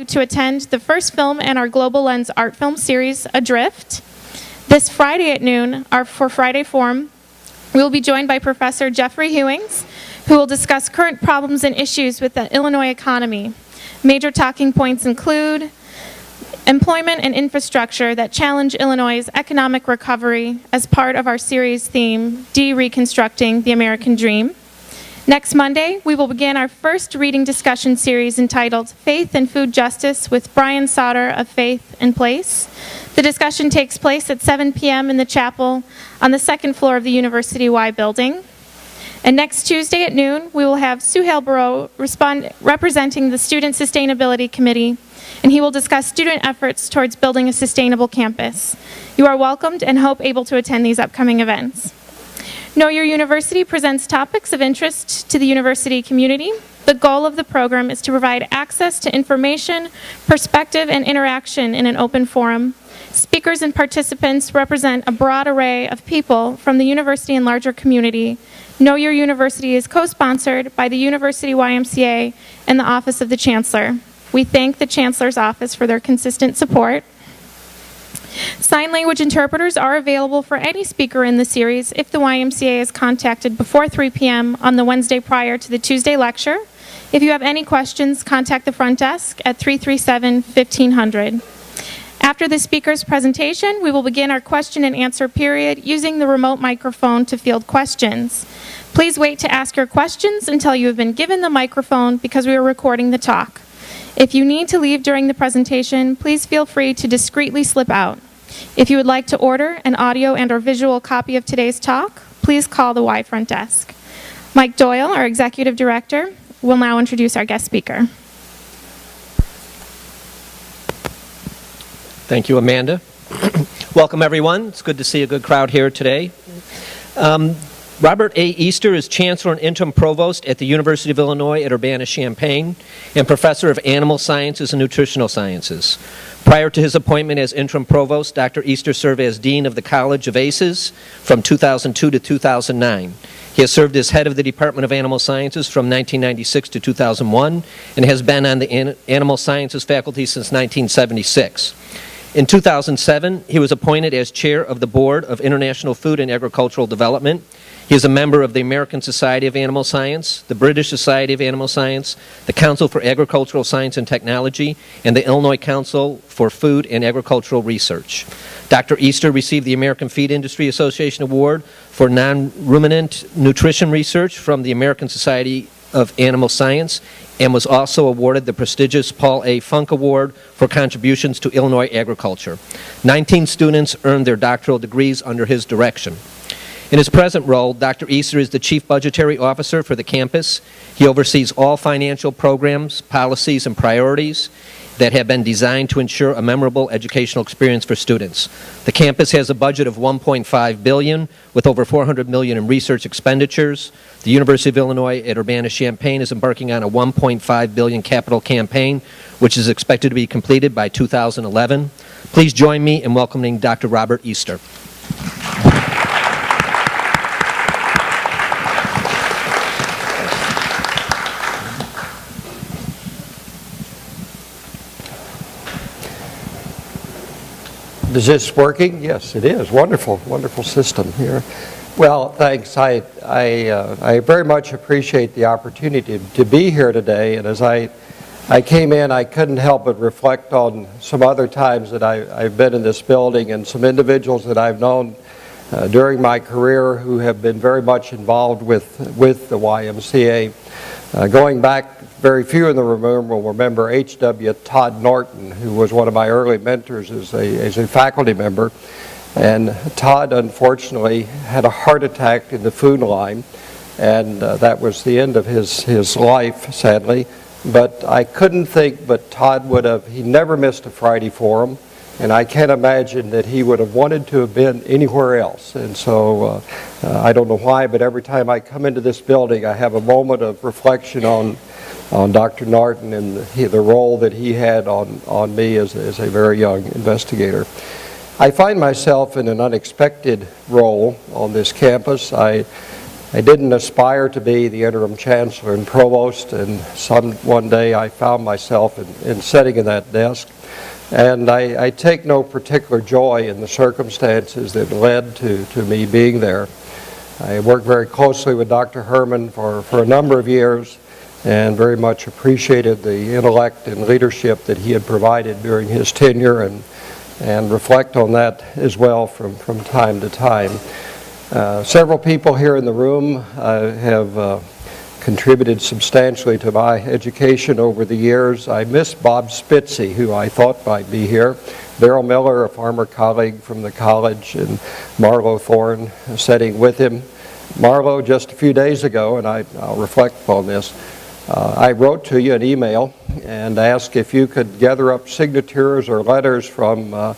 to attend the first film in our Global Lens art film series, Adrift. This Friday at noon, for Friday Forum, we will be joined by Professor Jeffrey Hewings, who will discuss current problems and issues with the Illinois economy. Major talking points include employment and infrastructure that challenge Illinois' economic recovery as part of our series theme, De-Reconstructing the American Dream. Next Monday, we will begin our first reading discussion series entitled Faith and Food Justice with Brian Sauter of Faith and Place. The discussion takes place at 7 p.m. in the chapel on the second floor of the University Y building. And next Tuesday at noon, we will have Suhail Barrow representing the Student Sustainability Committee, and he will discuss student efforts towards building a sustainable campus. You are welcomed and hope able to attend these upcoming events. Know Your University presents topics of interest to the university community. The goal of the program is to provide access to information, perspective, and interaction in an open forum. Speakers and participants represent a broad array of people from the university and larger community. Know Your University is co-sponsored by the University YMCA and the Office of the Chancellor. We thank the Chancellor's Office for their consistent support. Sign language interpreters are available for any speaker in the series if the YMCA is contacted before 3 p.m. on the Wednesday prior to the Tuesday lecture. If you have any questions, contact the front desk at 337-1500. After the speaker's presentation, we will begin our question and answer period using the remote microphone to field questions. Please wait to ask your questions until you have been given the microphone because we are recording the talk. If you need to leave during the presentation, please feel free to discreetly slip out. If you would like to order an audio and/or visual copy of today's talk, please call the Y front desk. Mike Doyle, our Executive Director, will now introduce our guest speaker. Thank you, Amanda. Welcome, everyone. It's good to see a good crowd here today. Robert A. Easter is Chancellor and Interim Provost at the University of Illinois at Urbana-Champaign and Professor of Animal Sciences and Nutritional Sciences. Prior to his appointment as Interim Provost, Dr. Easter served as Dean of the College of ACES from 2002 to 2009. He has served as head of the Department of Animal Sciences from 1996 to 2001 and has been on the Animal Sciences faculty since 1976. In 2007, he was appointed as Chair of the Board of International Food and Agricultural Development. He is a member of the American Society of Animal Science, the British Society of Animal Science, the Council for Agricultural Science and Technology, and the Illinois Council for Food and Agricultural Research. Dr. Easter received the American Feed Industry Association Award for Non-Ruminant Nutrition Research from the American Society of Animal Science and was also awarded the prestigious Paul A. Funk Award for contributions to Illinois agriculture. 19 students earned their doctoral degrees under his direction. In his present role, Dr. Easter is the Chief Budgetary Officer for the campus. He oversees all financial programs, policies, and priorities that have been designed to ensure a memorable educational experience for students. The campus has a budget of $1.5 billion with over $400 million in research expenditures. The University of Illinois at Urbana-Champaign is embarking on a $1.5 billion capital campaign, which is expected to be completed by 2011. Please join me in welcoming Dr. Robert Easter. Is this working? Yes, it is. Wonderful, wonderful system here. Well, thanks. I very much appreciate the opportunity to be here today. And as I came in, I couldn't help but reflect on some other times that I've been in this building and some individuals that I've known during my career who have been very much involved with the YMCA. Going back, very few in the room will remember H.W. Todd Norton, who was one of my early mentors as a faculty member. And Todd, unfortunately, had a heart attack in the food line, and that was the end of his life, sadly. But I couldn't think, but Todd he never missed a Friday forum, and I can't imagine that he would have wanted to have been anywhere else. And so I don't know why, but every time I come into this building, I have a moment of reflection on Dr. Norton and the role that he had on me as a very young investigator. I find myself in an unexpected role on this campus. I didn't aspire to be the interim chancellor and provost, and one day I found myself in sitting in that desk. And I take no particular joy in the circumstances that led to me being there. I worked very closely with Dr. Herman for a number of years and very much appreciated the intellect and leadership that he had provided during his tenure, and reflect on that as well from time to time. Several people here in the room have contributed substantially to my education over the years. I miss Bob Spitzy, who I thought might be here, Darrell Miller, a former colleague from the college, and Marlo Thorne sitting with him. Marlo, just a few days ago, and I'll reflect upon this, I wrote to you an email and asked if you could gather up signatures or letters from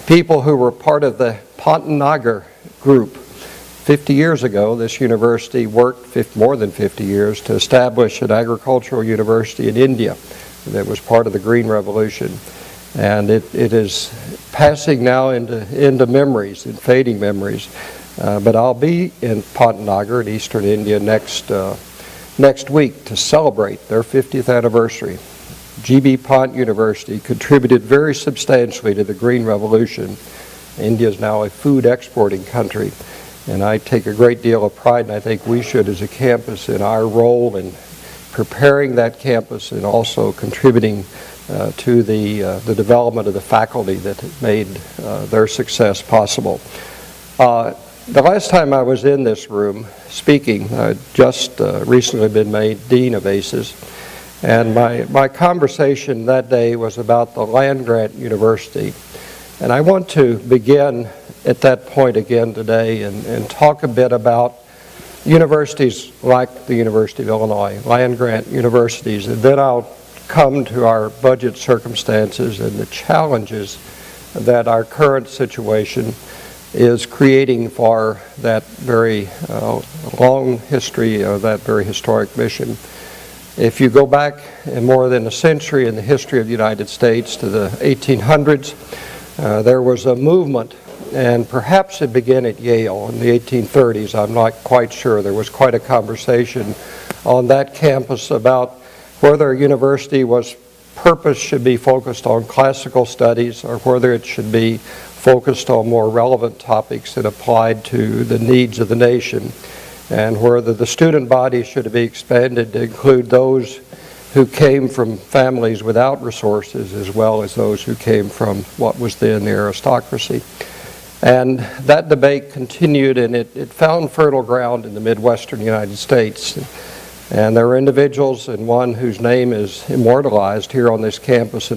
people who were part of the Pantnagar group. 50 years ago, this university worked more than 50 years to establish an agricultural university in India that was part of the Green Revolution. And it is passing now into memories, in fading memories. But I'll be in Pantnagar in eastern India next week to celebrate their 50th anniversary. G.B. Pant University contributed very substantially to the Green Revolution. India is now a food exporting country. And I take a great deal of pride, and I think we should as a campus, in our role in preparing that campus and also contributing to the development of the faculty that made their success possible. The last time I was in this room speaking, I'd just recently been made Dean of ACES, and my conversation that day was about the land-grant university. And I want to begin at that point again today and talk a bit about universities like the University of Illinois, land-grant universities, and then I'll come to our budget circumstances and the challenges that our current situation is creating for that very long history of that very historic mission. If you go back more than a century in the history of the United States to the 1800s, there was a movement, and perhaps it began at Yale in the 1830s. I'm not quite sure. There was quite a conversation on that campus about whether a university purpose should be focused on classical studies or whether it should be focused on more relevant topics that applied to the needs of the nation, and whether the student body should be expanded to include those who came from families without resources as well as those who came from what was then the aristocracy. And that debate continued, and it found fertile ground in the Midwestern United States. And there are individuals, and one whose name is immortalized here on this campus